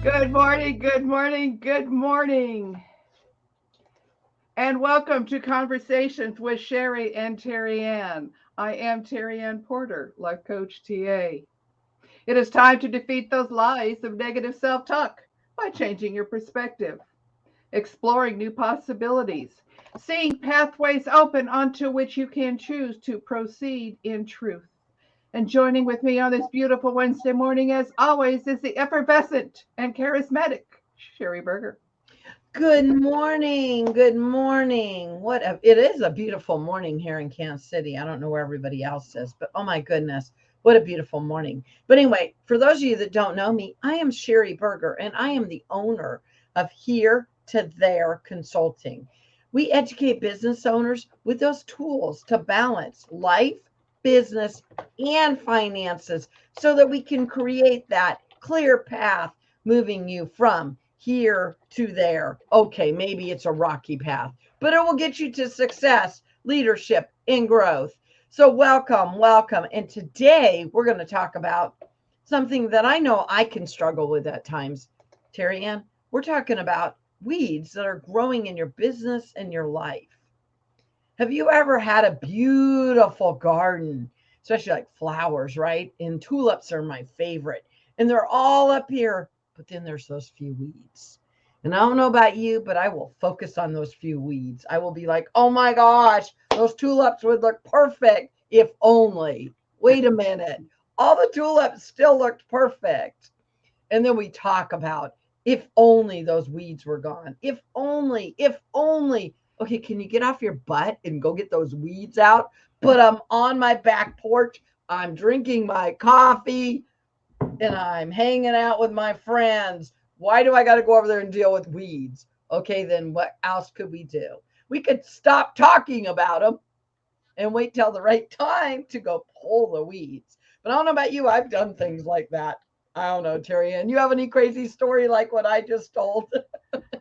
Good morning, good morning, good morning. And welcome to Conversations with Sherry and Terry Ann. I am Terry Ann Porter, Life Coach TA. It is time to defeat those lies of negative self talk by changing your perspective, exploring new possibilities, seeing pathways open onto which you can choose to proceed in truth. And joining with me on this beautiful Wednesday morning, as always, is the effervescent and charismatic Sherry Berger. Good morning. Good morning. It is a beautiful morning here in Kansas City. I don't know where everybody else is, but oh my goodness, what a beautiful morning. But anyway, for those of you that don't know me, I am Sherry Berger and I am the owner of Here to There Consulting. We educate business owners with those tools to balance life, business, and finances so that we can create that clear path moving you from here to there. Okay, maybe it's a rocky path, but it will get you to success, leadership, and growth. So, welcome, welcome. And today we're going to talk about something that I know I can struggle with at times. Terry Ann, we're talking about weeds that are growing in your business and your life. Have you ever had a beautiful garden, especially like flowers, right? And tulips are my favorite. And they're all up here, but then there's those few weeds. And I don't know about you, but I will focus on those few weeds. I will be like, oh my gosh, those tulips would look perfect if only. Wait a minute. All the tulips still looked perfect. And then we talk about if only those weeds were gone. If only, if only. Okay, can you get off your butt and go get those weeds out? But I'm on my back porch. I'm drinking my coffee and I'm hanging out with my friends. Why do I got to go over there and deal with weeds? Okay, then what else could we do? We could stop talking about them and wait till the right time to go pull the weeds. But I don't know about you. I've done things like that. I don't know, Terry. And you have any crazy story like what I just told?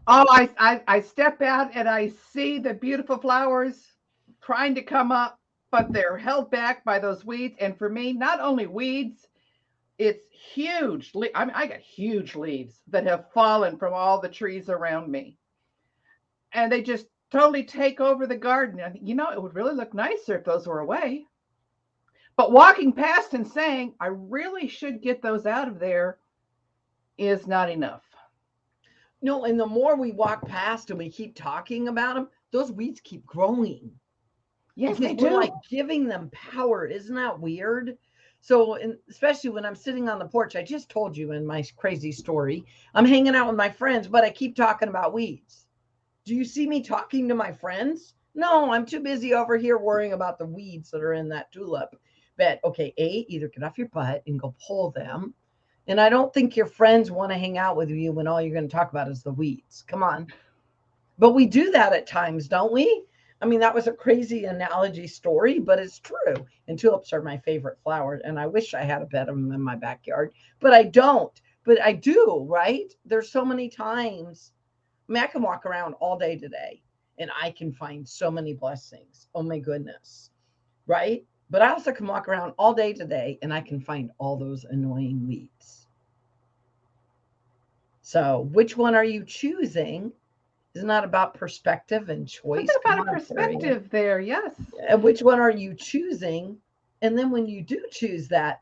Oh, I step out and I see the beautiful flowers trying to come up, but they're held back by those weeds. And for me, not only weeds, it's huge. I got huge leaves that have fallen from all the trees around me. And they just totally take over the garden. And, it would really look nicer if those were away. But walking past and saying, I really should get those out of there is not enough. No, and the more we walk past and we keep talking about them, those weeds keep growing Yes, because they we're like do. giving them power. Isn't that weird? So, and especially when I'm sitting on the porch, I just told you in my crazy story, I'm hanging out with my friends, but I keep talking about weeds. Do you see me talking to my friends? No, I'm too busy over here worrying about the weeds that are in that tulip. But okay, either get off your butt and go pull them. And I don't think your friends want to hang out with you when all you're going to talk about is the weeds. Come on. But we do that at times, don't we? I mean, that was a crazy analogy story, but it's true. And tulips are my favorite flower. And I wish I had a bed of them in my backyard, but I don't. But I do, right? There's so many times. I mean, I can walk around all day today and I can find so many blessings. Oh my goodness. Right? But I also can walk around all day today and I can find all those annoying weeds. So, which one are you choosing? Isn't that about perspective and choice? Something Come about a on, Terry. perspective there. Yes. And which one are you choosing? And then when you do choose that,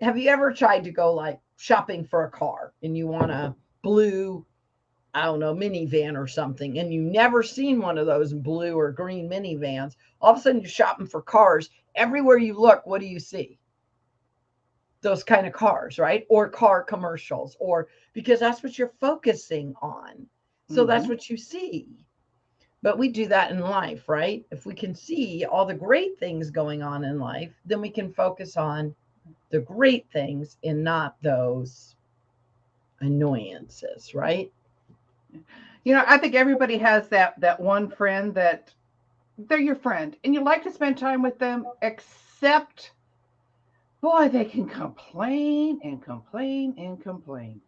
have you ever tried to go like shopping for a car and you want a blue, I don't know, minivan or something, and you never seen one of those blue or green minivans? All of a sudden you're shopping for cars. Everywhere you look, what do you see? Those kind of cars, right? Or car commercials, or because that's what you're focusing on. So that's Hmm. what you see. But we do that in life, right? If we can see all the great things going on in life, then we can focus on the great things and not those annoyances, right? I think everybody has that one friend that they're your friend and you like to spend time with them, except boy, they can complain and complain and complain.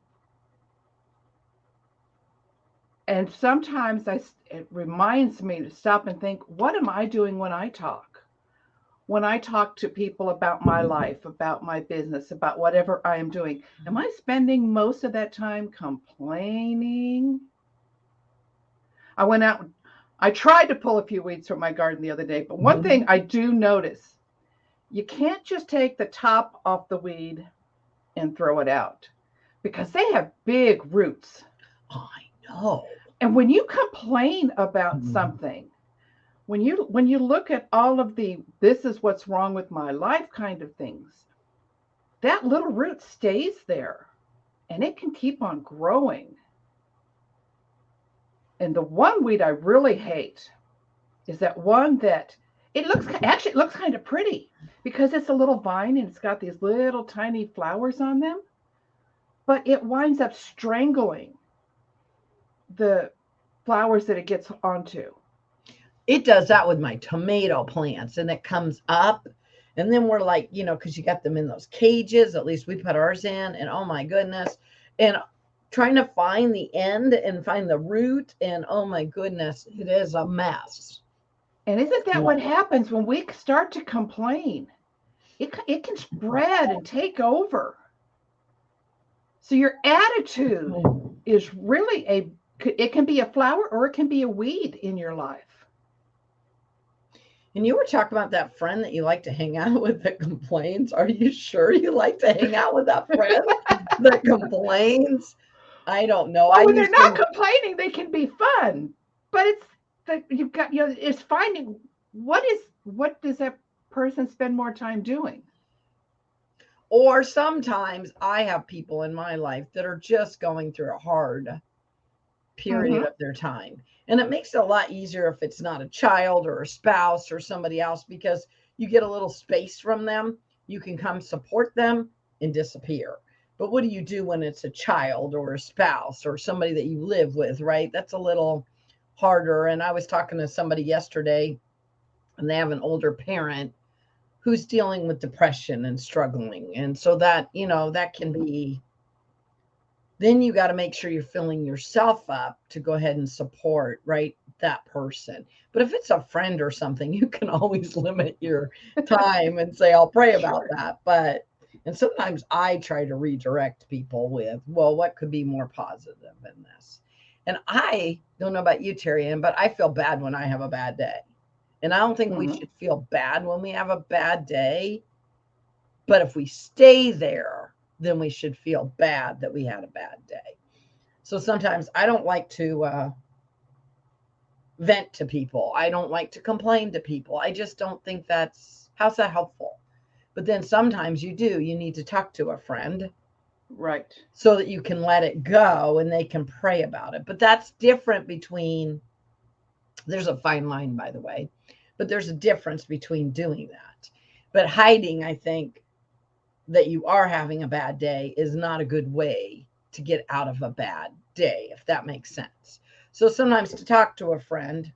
And sometimes it reminds me to stop and think, what am I doing when I talk? When I talk to people about my life, about my business, about whatever I am doing, am I spending most of that time complaining? I went out, I tried to pull a few weeds from my garden the other day, but one thing I do notice, you can't just take the top off the weed and throw it out because they have big roots. I know. And when you complain about something, when you look at all of the this is what's wrong with my life kind of things, that little root stays there and it can keep on growing. And the one weed I really hate is that one that it looks kind of pretty because it's a little vine and it's got these little tiny flowers on them, but it winds up strangling the flowers that it gets onto. It does that with my tomato plants, and it comes up, and then we're like, because you got them in those cages, at least we put ours in, and oh my goodness, and trying to find the end and find the root, and oh my goodness, it is a mess. And isn't that what happens when we start to complain? It can spread and take over. So your attitude is really it can be a flower or it can be a weed in your life. And you were talking about that friend that you like to hang out with that complains. Are you sure you like to hang out with that friend that complains? I don't know. Well, when they're not complaining, they can be fun. But it's that you've got, it's finding what does that person spend more time doing? Or sometimes I have people in my life that are just going through a hard period of their time. And it makes it a lot easier if it's not a child or a spouse or somebody else, because you get a little space from them. You can come support them and disappear. But what do you do when it's a child or a spouse or somebody that you live with, right? That's a little harder. And I was talking to somebody yesterday, and they have an older parent who's dealing with depression and struggling. And so that, that can be, then you got to make sure you're filling yourself up to go ahead and support, right, that person. But if it's a friend or something, you can always limit your time and say, I'll pray about that. And sometimes I try to redirect people with, well, what could be more positive in this? And I don't know about you, Terry Ann, but I feel bad when I have a bad day. And I don't think we should feel bad when we have a bad day. But if we stay there, then we should feel bad that we had a bad day. So sometimes I don't like to vent to people. I don't like to complain to people. I just don't think how's that helpful? But then sometimes you do. You need to talk to a friend. Right. So that you can let it go and they can pray about it. But that's different there's a fine line, by the way, but there's a difference between doing that. But hiding, I think, that you are having a bad day is not a good way to get out of a bad day, if that makes sense. So sometimes to talk to a friend,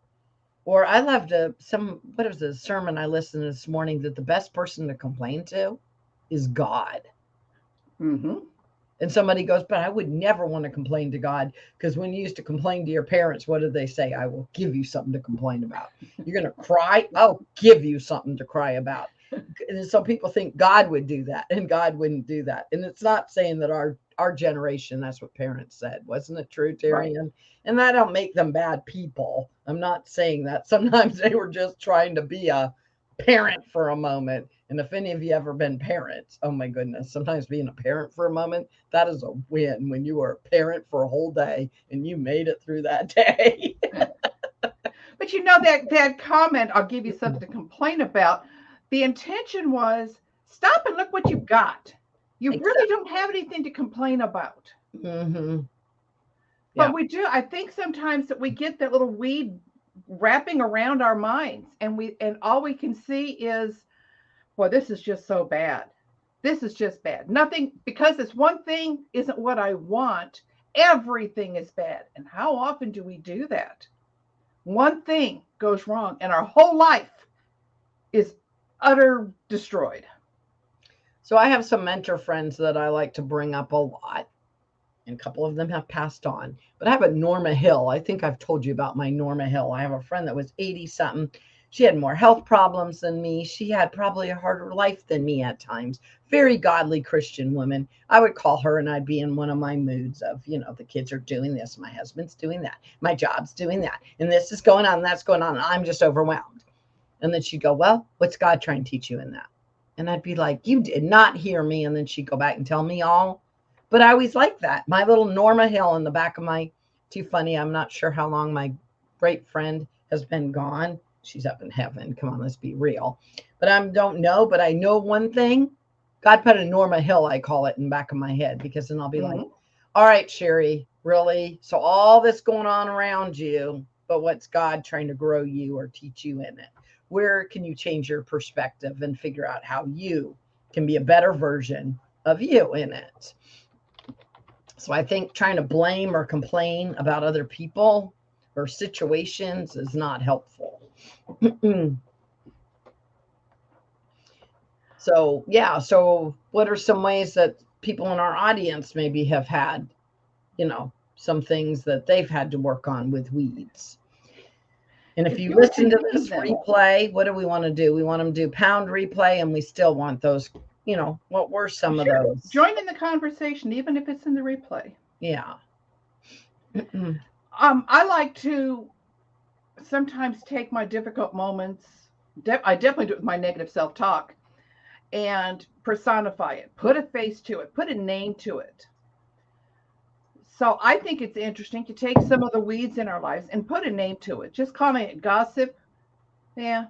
or I loved what was the sermon I listened to this morning, that the best person to complain to is God. And somebody goes, but I would never want to complain to God, because when you used to complain to your parents, what did they say? I will give you something to complain about. You're going to cry? I'll give you something to cry about. And so people think God would do that, and God wouldn't do that. And it's not saying that our generation, that's what parents said. Wasn't it true, Terry? Right. And that don't make them bad people. I'm not saying that. Sometimes they were just trying to be a parent for a moment. And if any of you ever been parents, oh my goodness, sometimes being a parent for a moment, that is a win when you were a parent for a whole day and you made it through that day. But that comment, I'll give you something to complain about. The intention was stop and look what you've got. You really don't have anything to complain about. Mm-hmm. But we do. I think sometimes that we get that little weed wrapping around our minds, and all we can see is, well, this is just so bad. This is just bad. Nothing, because this one thing isn't what I want. Everything is bad. And how often do we do that? One thing goes wrong and our whole life is utter destroyed. So I have some mentor friends that I like to bring up a lot. and a couple of them have passed on. But I have a Norma Hill. I think I've told you about my Norma Hill. I have a friend that was 80 something. She had more health problems than me. She had probably a harder life than me at times. Very godly Christian woman. I would call her and I'd be in one of my moods of, the kids are doing this, my husband's doing that, my job's doing that, and this is going on, and that's going on, and I'm just overwhelmed. And then she'd go, well, what's God trying to teach you in that? And I'd be like, you did not hear me. And then she'd go back and tell me all. But I always like that. My little Norma Hill in the back of my, too funny. I'm not sure how long my great friend has been gone. She's up in heaven. Come on, let's be real. But I don't know. But I know one thing. God put a Norma Hill, I call it, in the back of my head. Because then I'll be like, all right, Sherry, really? So all this going on around you, but what's God trying to grow you or teach you in it? Where can you change your perspective and figure out how you can be a better version of you in it? So I think trying to blame or complain about other people or situations is not helpful. So, yeah. So what are some ways that people in our audience maybe have had, some things that they've had to work on with weeds? And if you listen to this replay, what do we want to do? We want them to do pound replay, and we still want those, what were some of those? Join in the conversation, even if it's in the replay. Yeah. I like to sometimes take my difficult moments. I definitely do it with my negative self-talk and personify it, put a face to it, put a name to it. So I think it's interesting to take some of the weeds in our lives and put a name to it. Just calling it gossip. Yeah.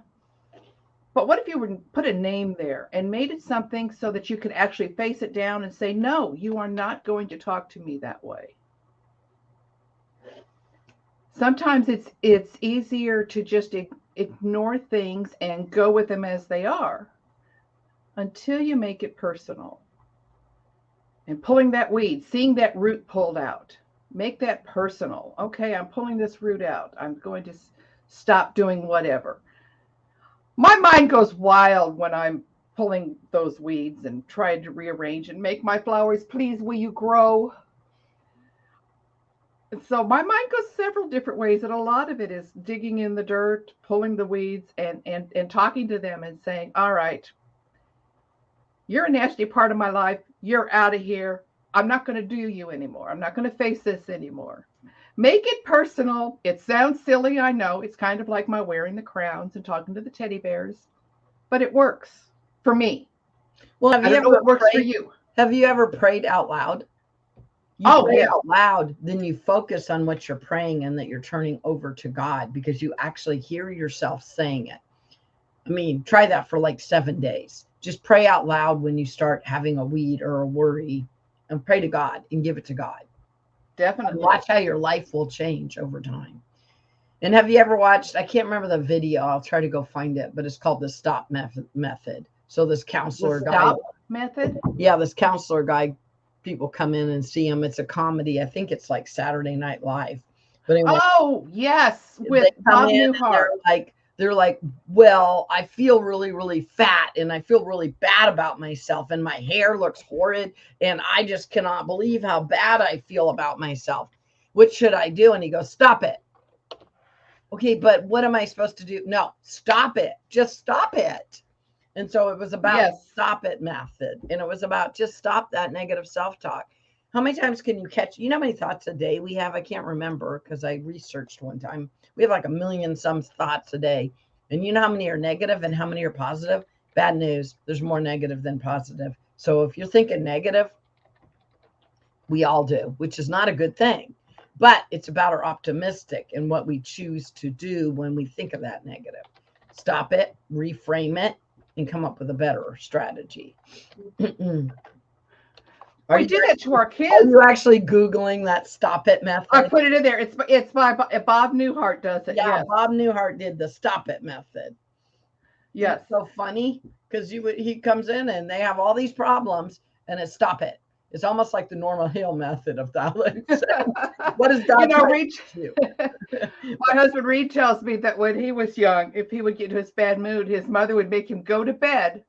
But what if you would put a name there and made it something so that you could actually face it down and say, no, you are not going to talk to me that way. Sometimes it's easier to just ignore things and go with them as they are until you make it personal. And pulling that weed, seeing that root pulled out, make that personal. Okay, I'm pulling this root out. I'm going to stop doing whatever. My mind goes wild when I'm pulling those weeds and trying to rearrange and make my flowers, please, will you grow? And so my mind goes several different ways, and a lot of it is digging in the dirt, pulling the weeds, and talking to them and saying, all right, you're a nasty part of my life. You're out of here. I'm not going to do you anymore. I'm not going to face this anymore. Make it personal. It sounds silly, I know. It's kind of like my wearing the crowns and talking to the teddy bears, but it works for me. Well, I don't know what works for you. Have you ever prayed out loud? You pray out loud, then you focus on what you're praying and that you're turning over to God because you actually hear yourself saying it. I mean, try that for like 7 days. Just pray out loud when you start having a weed or a worry and pray to God and give it to God. Definitely. And watch how your life will change over time. And have you ever watched, I can't remember the video. I'll try to go find it, but it's called the STOP method. So this counselor guy. STOP method? Yeah, this counselor guy, people come in and see him. It's a comedy. I think it's like Saturday Night Live. But anyway, oh, yes. With Bob Newhart. They're like, well, I feel really, really fat and I feel really bad about myself and my hair looks horrid and I just cannot believe how bad I feel about myself. What should I do? And he goes, stop it. Okay, but what am I supposed to do? No, stop it. Just stop it. And so it was about stop it method. And it was about just stop that negative self-talk. How many times can you catch, how many thoughts a day we have? I can't remember because I researched one time. We have like 1 million some thoughts a day. And you know how many are negative and how many are positive? Bad news. There's more negative than positive. So if you're thinking negative, we all do, which is not a good thing. But it's about our optimistic and what we choose to do when we think of that negative. Stop it, reframe it, and come up with a better strategy. We did it to our kids. Are you actually Googling that stop it method? I put it in there. It's by Bob Newhart does it. Yeah, yes. Bob Newhart did the stop it method. Yes. It's so funny because he comes in and they have all these problems and it's stop it. It's almost like the Norma Hill method of that. What is God trying to do? My husband Reed tells me that when he was young, if he would get into his bad mood, his mother would make him go to bed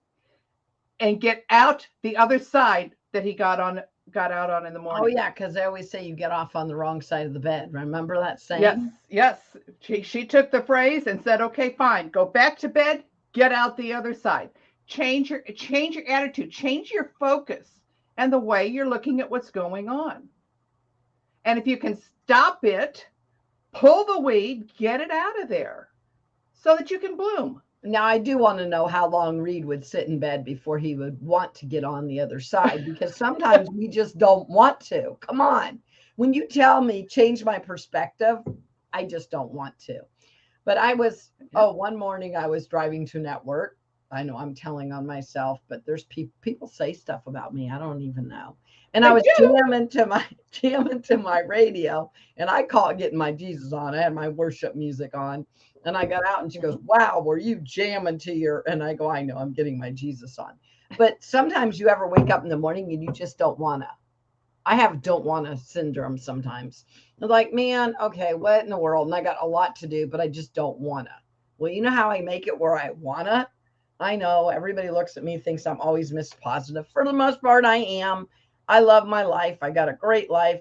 and get out the other side that he got on got out on in the Oh morning. yeah, because they always say you get off on the wrong side of the bed. Remember that Yes, saying? yes. She took the phrase and said, "Okay, fine. Go back to bed. Get out the other side. Change your attitude. Change your focus and the way you're looking at what's going on. And if you can stop it, pull the weed, get it out of there so that you can bloom." Now I do want to know how long Reed would sit in bed before he would want to get on the other side, because sometimes we just don't want to. Come on. When you tell me change my perspective, I just don't want to. But one morning I was driving to network. I know I'm telling on myself, but there's people say stuff about me I don't even know. And I They was do. jamming to my radio, and I call it getting my Jesus on. I had my worship music on, and I got out and she goes, "Wow, were you jamming to your?" And I go, "I know, I'm getting my Jesus on." But sometimes you ever wake up in the morning and you just don't want to. I have don't want to syndrome sometimes. Like, man, okay, what in the world? And I got a lot to do, but I just don't want to. Well, you know how I make it where I want to? I know everybody looks at me, thinks I'm always Miss Positive. For the most part, I am. I love my life. I got a great life.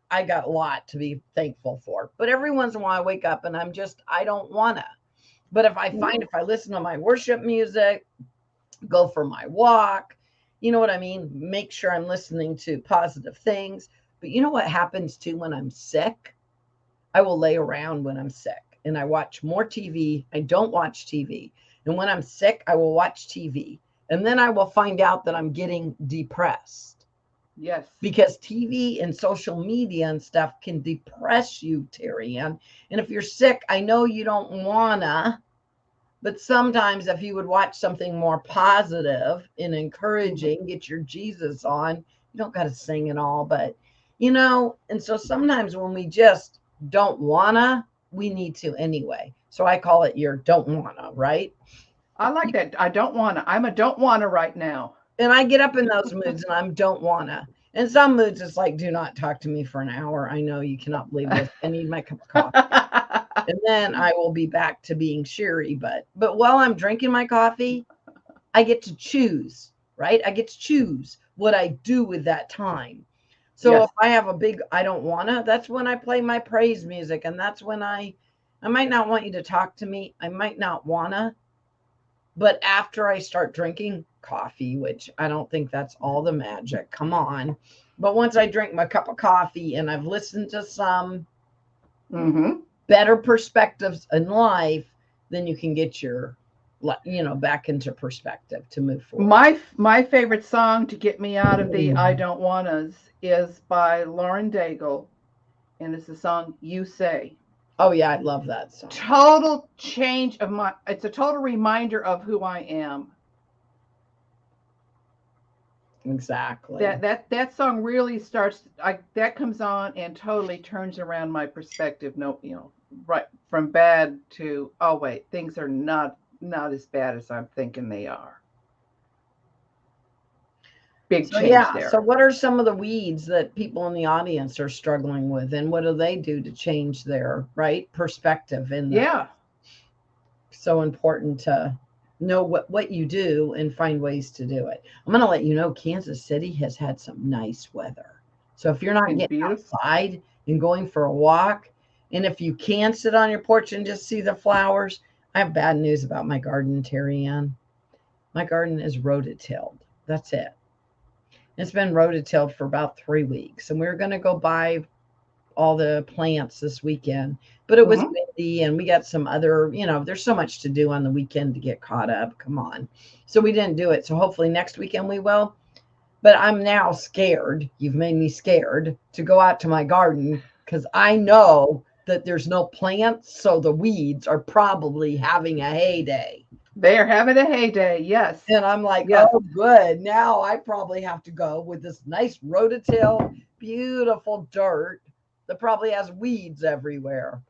I got a lot to be thankful for. But every once in a while, I wake up and I don't want to. But if I listen to my worship music, go for my walk, you know what I mean? Make sure I'm listening to positive things. But you know what happens too when I'm sick? I will lay around when I'm sick and I watch more TV. I don't watch TV. And when I'm sick, I will watch TV. And then I will find out that I'm getting depressed Yes. because TV and social media and stuff can depress you, Terry Ann. And if you're sick, I know you don't wanna, but sometimes if you would watch something more positive and encouraging, get your Jesus on, you don't got to sing and all, but and so sometimes when we just don't wanna, we need to anyway. So I call it your don't wanna, right? I like that. I don't want to. I'm a don't want to right now. And I get up in those moods and I'm don't wanna. In some moods, it's like, do not talk to me for an hour. I know you cannot believe this. I need my cup of coffee. And then I will be back to being Sherry. But while I'm drinking my coffee, I get to choose, right? I get to choose what I do with that time. So Yes. if I have a big I don't wanna, that's when I play my praise music. And that's when I might not want you to talk to me. I might not wanna. But after I start drinking coffee, which I don't think that's all the magic, come on. But once I drink my cup of coffee and I've listened to some Mm-hmm. better perspectives in life, then you can get your back into perspective to move forward. My favorite song to get me out of the I don't wannas is by Lauren Daigle, and it's the song "You Say." Oh yeah, I love that song. Total change of my. It's a total reminder of who I am. Exactly. That song really starts. That comes on and totally turns around my perspective. No, right from bad to, oh wait, things are not as bad as I'm thinking they are. Big So change yeah, there. so what are some of the weeds that people in the audience are struggling with, and what do they do to change their perspective? And Yeah. so important to know what you do and find ways to do it. I'm going to let you know Kansas City has had some nice weather. So if you're not Been getting beautiful. outside and going for a walk, and if you can sit on your porch and just see the flowers, I have bad news about my garden, Terry Ann. My garden is rototilled. That's it. It's been rototilled for about 3 weeks, and we're going to go buy all the plants this weekend, but it was Mm-hmm. windy and we got some other, there's so much to do on the weekend to get caught up. Come on. So we didn't do it. So hopefully next weekend we will. But I'm now scared. You've made me scared to go out to my garden because I know that there's no plants. So the weeds are probably having a heyday. They are having a heyday. Yes. And I'm like, Yes. oh, good. Now I probably have to go with this nice rototill, beautiful dirt that probably has weeds everywhere.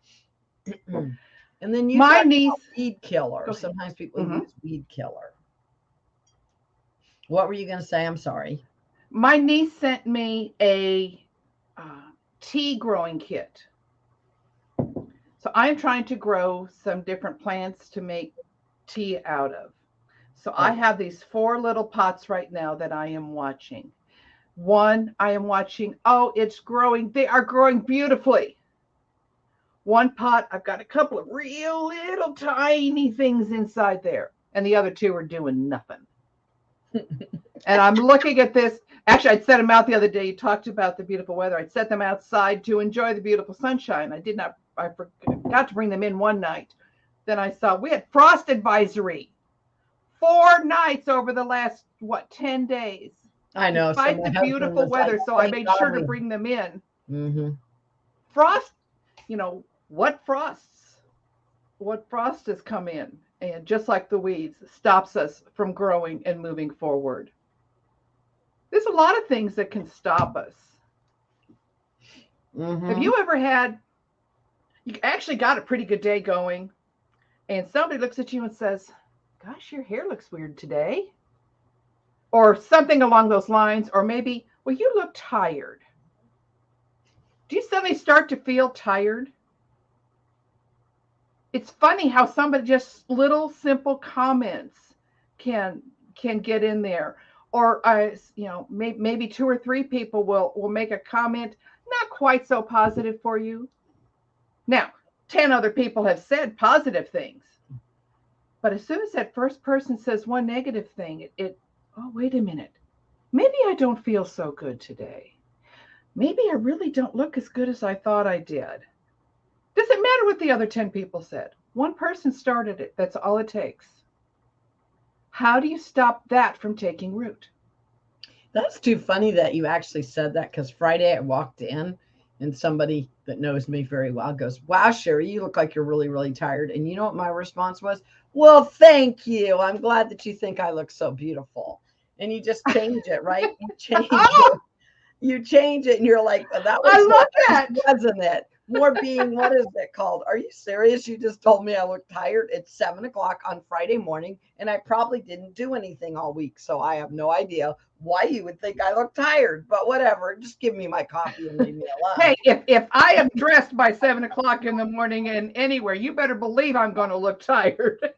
And then you My talk niece. about weed killer. Sometimes people use weed killer. What were you going to say? I'm sorry. My niece sent me a tea growing kit. So I'm trying to grow some different plants to make tea out of. So I have these 4 little pots right now that I am watching. One I am watching, oh, it's growing. They are growing beautifully. One pot, I've got a couple of real little tiny things inside there, and the other two are doing nothing. And I'm looking at this. Actually, I'd set them out the other day. You talked about the beautiful weather. I'd set them outside to enjoy the beautiful sunshine. I forgot to bring them in one night. Then I saw we had frost advisory 4 nights over the last, 10 days. I know. Despite the beautiful weather, so I made sure to bring them in. Mm-hmm. Frost, what frost has come in, and just like the weeds, stops us from growing and moving forward. There's a lot of things that can stop us. Mm-hmm. Have you ever you actually got a pretty good day going, and somebody looks at you and says, gosh, your hair looks weird today? Or something along those lines, or maybe, well, you look tired. Do you suddenly start to feel tired? It's funny how somebody, just little simple comments can get in there. Or maybe 2 or 3 people will make a comment not quite so positive for you. Now, 10 other people have said positive things. But as soon as that first person says one negative thing, oh, wait a minute. Maybe I don't feel so good today. Maybe I really don't look as good as I thought I did. Doesn't matter what the other 10 people said. One person started it. That's all it takes. How do you stop that from taking root? That's too funny that you actually said that, because Friday I walked in and somebody that knows me very well goes, wow, Sherry, you look like you're really, really tired. And you know what my response was? Well, thank you. I'm glad that you think I look so beautiful. And you just change it, right? You change it. You change it and you're like, well, that was, I love that. Wasn't it? More being, what is it called? Are you serious? You just told me I look tired. It's 7:00 on Friday morning, and I probably didn't do anything all week. So I have no idea why you would think I look tired, but whatever. Just give me my coffee and leave me alone. Hey, if I am dressed by 7:00 in the morning and anywhere, you better believe I'm going to look tired.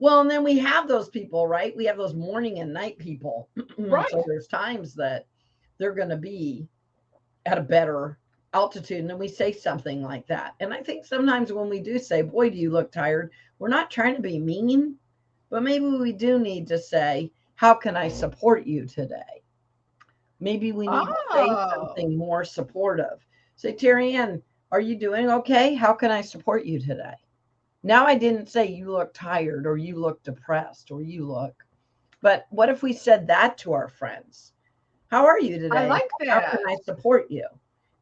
Well, and then we have those people, right? We have those morning and night people. Right. So there's times that they're going to be at a better altitude, and then we say something like that. And I think sometimes when we do say, boy, do you look tired, we're not trying to be mean, but maybe we do need to say, how can I support you today? Maybe we need to say something more supportive. Say, Terry Ann, are you doing okay? How can I support you today? Now, I didn't say you look tired or you look depressed or you look, but what if we said that to our friends? How are you today? I like that. How can I support you?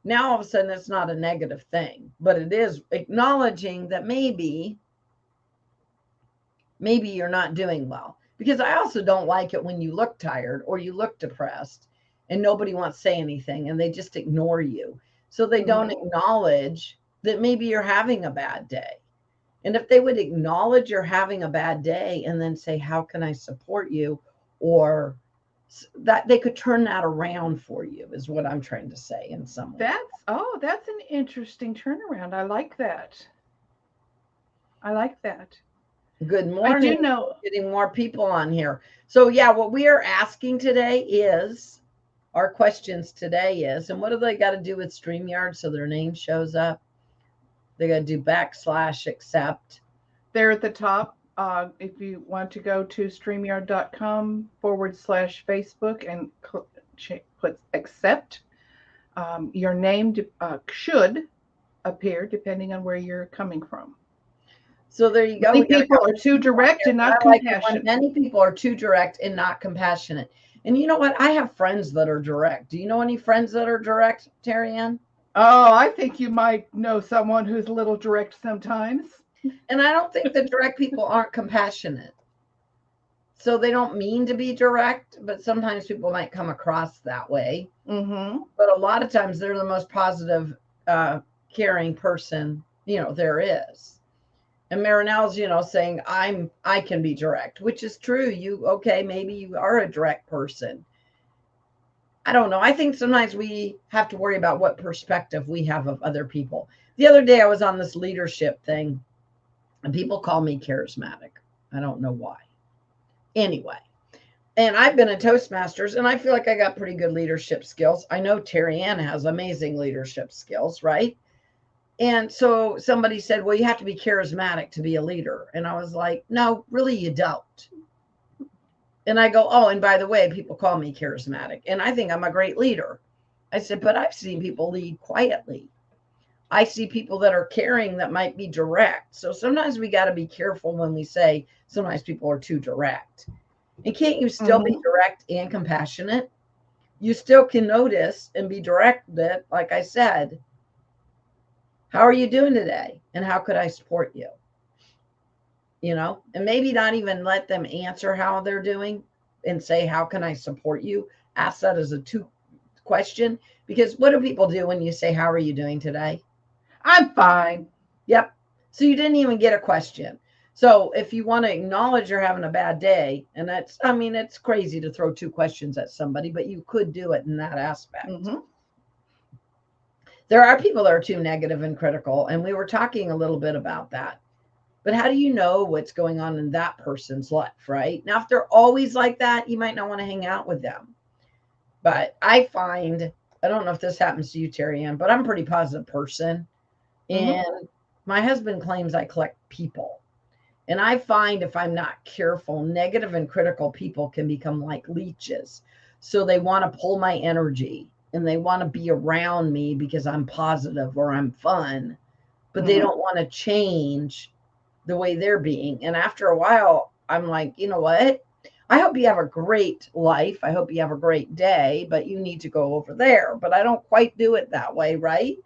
Now, all of a sudden, it's not a negative thing, but it is acknowledging that maybe you're not doing well. Because I also don't like it when you look tired or you look depressed and nobody wants to say anything and they just ignore you. So they don't acknowledge that maybe you're having a bad day. And if they would acknowledge you're having a bad day and then say, how can I support you? Or that they could turn that around for you is what I'm trying to say in some way. That's an interesting turnaround. I like that. Good morning. I do know. Getting more people on here. So yeah, what we are asking today is, our questions today is, and what do they got to do with StreamYard so their name shows up? They got to do /accept. They're at the top. If you want to go to StreamYard.com/Facebook and put accept, your name should appear depending on where you're coming from. So there you go. Many people are too direct and not compassionate. Many people are too direct and not compassionate. And you know what? I have friends that are direct. Do you know any friends that are direct, Terry Ann? Oh, I think you might know someone who's a little direct sometimes. And I don't think the direct people aren't compassionate. So they don't mean to be direct, but sometimes people might come across that way. Mm-hmm. But a lot of times they're the most positive, caring person, there is. And Marinelle's, saying I can be direct, which is true. Maybe you are a direct person. I don't know. I think sometimes we have to worry about what perspective we have of other people. The other day I was on this leadership thing and people call me charismatic. I don't know why. Anyway, And I've been a Toastmasters, and I feel like I got pretty good leadership skills. I know Terry Ann has amazing leadership skills, right? And so somebody said, well, you have to be charismatic to be a leader. And I was like, no, really, you don't. And I go, oh, and by the way, people call me charismatic, and I think I'm a great leader. I said, but I've seen people lead quietly. I see people that are caring that might be direct. So sometimes we got to be careful when we say sometimes people are too direct. And can't you still be direct and compassionate? You still can notice and be directed, like I said. How are you doing today? And how could I support you? And maybe not even let them answer how they're doing and say, how can I support you? Ask that as a two question, because what do people do when you say, how are you doing today? I'm fine. Yep. So you didn't even get a question. So if you want to acknowledge you're having a bad day, and it's crazy to throw two questions at somebody, but you could do it in that aspect. There are people that are too negative and critical, and we were talking a little bit about that. But how do you know what's going on in that person's life, right? Now, if they're always like that, you might not want to hang out with them. But I find, I don't know if this happens to you, Terry Ann, but I'm a pretty positive person. And my husband claims I collect people. And I find if I'm not careful, negative and critical people can become like leeches. So they want to pull my energy and they want to be around me because I'm positive or I'm fun, but they don't want to change the way they're being. And after a while, I'm like, you know what? I hope you have a great life. I hope you have a great day, but you need to go over there. But I don't quite do it that way, right?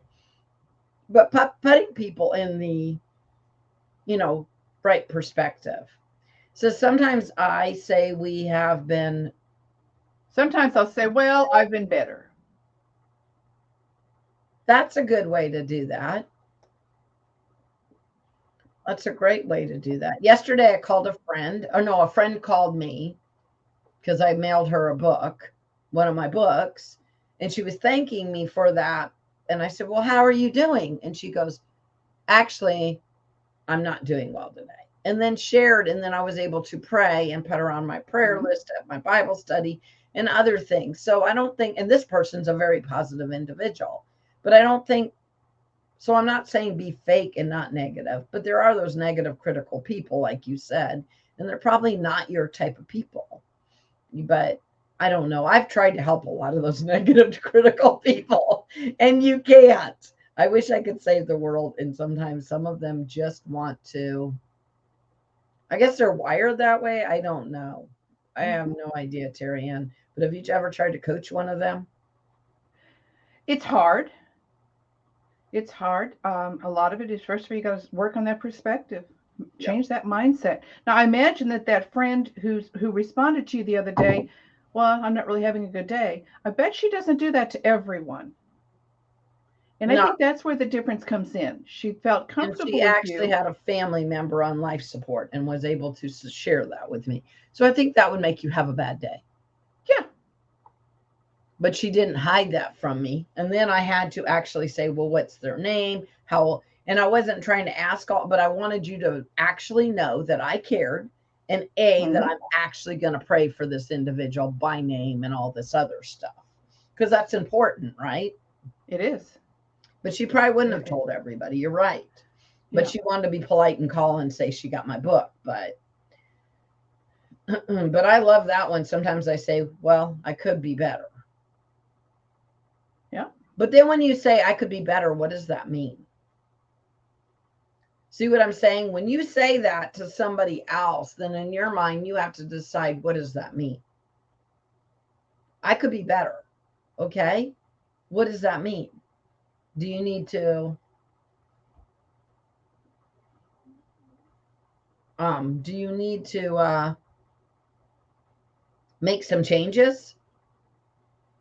But putting people in the, right perspective. So sometimes I say we have been. Sometimes I'll say, well, I've been better. That's a good way to do that. That's a great way to do that. Yesterday, I called a friend. Oh, no, a friend called me because I mailed her a book, one of my books, and she was thanking me for that. And I said, well, how are you doing? And she goes, actually, I'm not doing well today. And then shared, and then I was able to pray and put her on my prayer list at my Bible study and other things. So I don't think, and this person's a very positive individual, but I don't think, so I'm not saying be fake and not negative, but there are those negative, critical people, like you said, and they're probably not your type of people. But I don't know. I've tried to help a lot of those negative, critical people, and you can't. I wish I could save the world, and sometimes some of them just want to. I guess they're wired that way. I don't know. I have no idea, Terry Ann. But have you ever tried to coach one of them? It's hard. It's hard. A lot of it is first of all, you got to work on that perspective, change that mindset. Now, I imagine that friend who responded to you the other day, well, I'm not really having a good day. I bet she doesn't do that to everyone. And I No. think that's where the difference comes in. She felt And comfortable she with actually you. had a family member on life support and was able to share that with me. So I think that would make you have a bad day. Yeah. But she didn't hide that from me. And then I had to actually say, well, what's their name? How, and I wasn't trying to ask all, but I wanted you to actually know that I cared, and that I'm actually going to pray for this individual by name and all this other stuff. Because that's important, right? It is. But she probably wouldn't have told everybody. You're right. But she wanted to be polite and call and say she got my book. But I love that one. Sometimes I say, well, I could be better. Yeah. But then when you say I could be better, what does that mean? See what I'm saying? When you say that to somebody else, then in your mind, you have to decide, what does that mean? I could be better. Okay. What does that mean? Do you need to make some changes?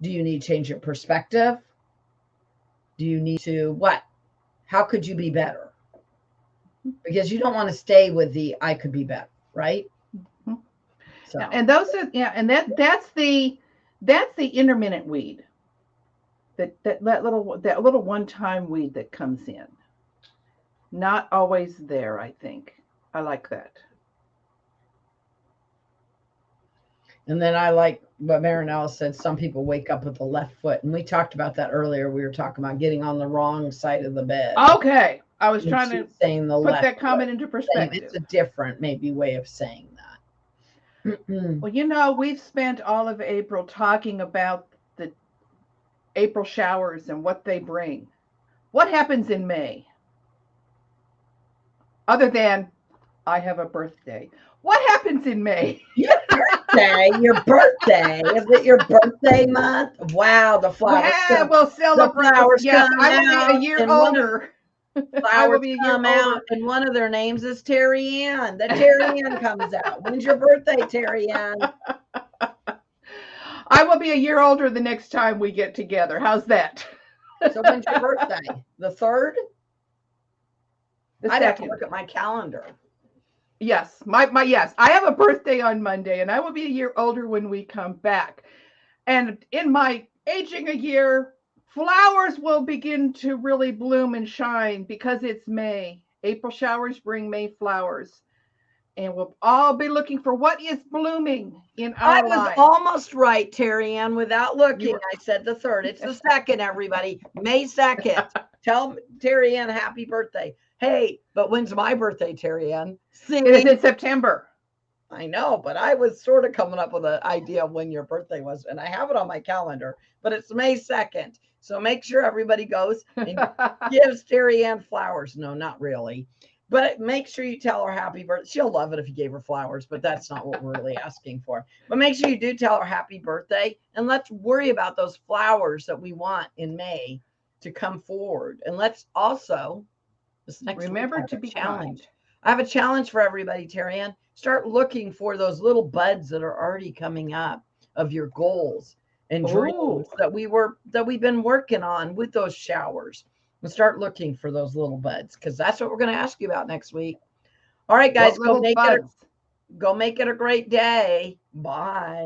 Do you need to change your perspective? Do you need to what? How could you be better? Because you don't want to stay with the I could be better, right? So. And those are and that's the intermittent weed. That little one-time weed that comes in. Not always there, I think. I like that. And then I like what Marinella said, some people wake up with the left foot. And we talked about that earlier. We were talking about getting on the wrong side of the bed. Okay. I was And trying she's to saying the put left that comment foot. into Same. perspective. It's a different maybe way of saying that. Well, you know, we've spent all of April talking about the April showers and what they bring. What happens in May? Other than I have a birthday. What happens in May? Your birthday. Is it your birthday month? Wow, the flowers. Well, we'll celebrate. The flowers Yes, come I will out be a year and older. I will flowers be a year come out, older. and one of their names is Terry Ann. The Terry Ann comes out. When's your birthday, Terry Ann? I will be a year older the next time we get together. How's that? So when's your birthday? The 3rd? The I'd have to 2nd. look at my calendar. Yes, my yes. I have a birthday on Monday, and I will be a year older when we come back. And in my aging a year, flowers will begin to really bloom and shine because it's May. April showers bring May flowers. And we'll all be looking for what is blooming in our lives. I was almost right, Terry Ann, without looking. were. I said the 3rd. It's the 2nd, everybody. May 2nd. Tell Terry Ann happy birthday. Hey, but when's my birthday, Terry Ann? It is in September. I know, but I was sort of coming up with an idea of when your birthday was, and I have it on my calendar, but it's May 2nd. So make sure everybody goes and gives Terry Ann flowers. No, not really. But make sure you tell her happy birthday. She'll love it if you gave her flowers, but that's not what we're really asking for. But make sure you do tell her happy birthday, and let's worry about those flowers that we want in May to come forward. And let's also, this next remember to be challenge. kind. I have a challenge for everybody, Terry Ann. Start looking for those little buds that are already coming up of your goals and dreams that we've been working on with those showers. And start looking for those little buds, because that's what we're going to ask you about next week. All right, guys, go make it a great day. Bye.